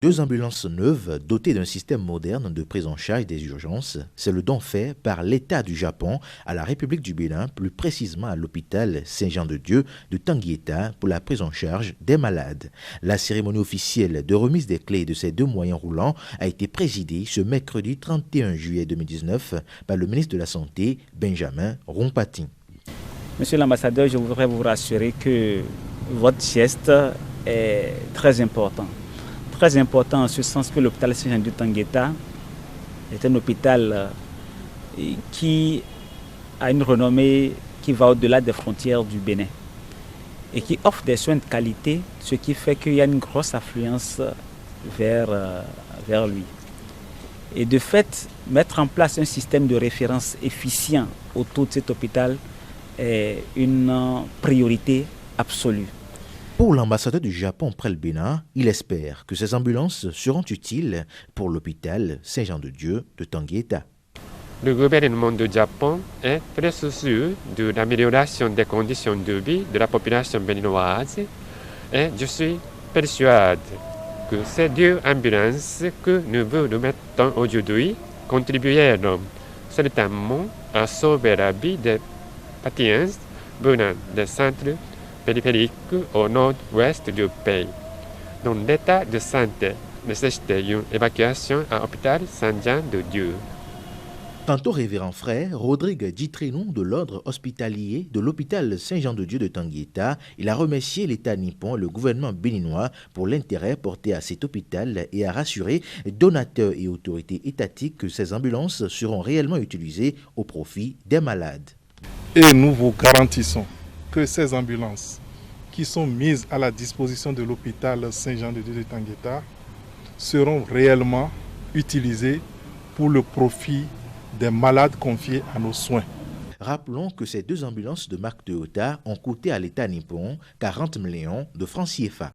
Deux ambulances neuves dotées d'un système moderne de prise en charge des urgences, c'est le don fait par l'État du Japon à la République du Bénin, plus précisément à l'hôpital Saint-Jean-de-Dieu de Tanguieta pour la prise en charge des malades. La cérémonie officielle de remise des clés de ces deux moyens roulants a été présidée ce mercredi 31 juillet 2019 par le ministre de la Santé, Benjamin Rompati. Monsieur l'ambassadeur, je voudrais vous rassurer que votre geste est très important. Très important en ce sens que l'hôpital Saint-Jean de Tanguieta est un hôpital qui a une renommée qui va au-delà des frontières du Bénin et qui offre des soins de qualité, ce qui fait qu'il y a une grosse affluence vers lui. Et de fait, mettre en place un système de référence efficient autour de cet hôpital est une priorité absolue. Pour l'ambassadeur du Japon près le Bénin, il espère que ces ambulances seront utiles pour l'hôpital Saint-Jean-de-Dieu de Tanguieta. Le gouvernement du Japon est très soucieux de l'amélioration des conditions de vie de la population béninoise et je suis persuadé que ces deux ambulances que nous vous mettons aujourd'hui contribueront certainement à sauver la vie des patients venant des centres périphérique au nord-ouest du pays, dont l'état de santé nécessitait une évacuation à l'hôpital Saint-Jean-de-Dieu. Quant au révérend frère Rodrigue Ditrenou de l'ordre hospitalier de l'hôpital Saint-Jean-de-Dieu de Tanguieta, il a remercié l'État nippon et le gouvernement béninois pour l'intérêt porté à cet hôpital et a rassuré donateurs et autorités étatiques que ces ambulances seront réellement utilisées au profit des malades. Et nous vous garantissons que ces ambulances qui sont mises à la disposition de l'hôpital Saint-Jean-de-Dieu de Tanguieta seront réellement utilisées pour le profit des malades confiés à nos soins. Rappelons que ces deux ambulances de marque Toyota ont coûté à l'État nippon 40 millions de francs CFA.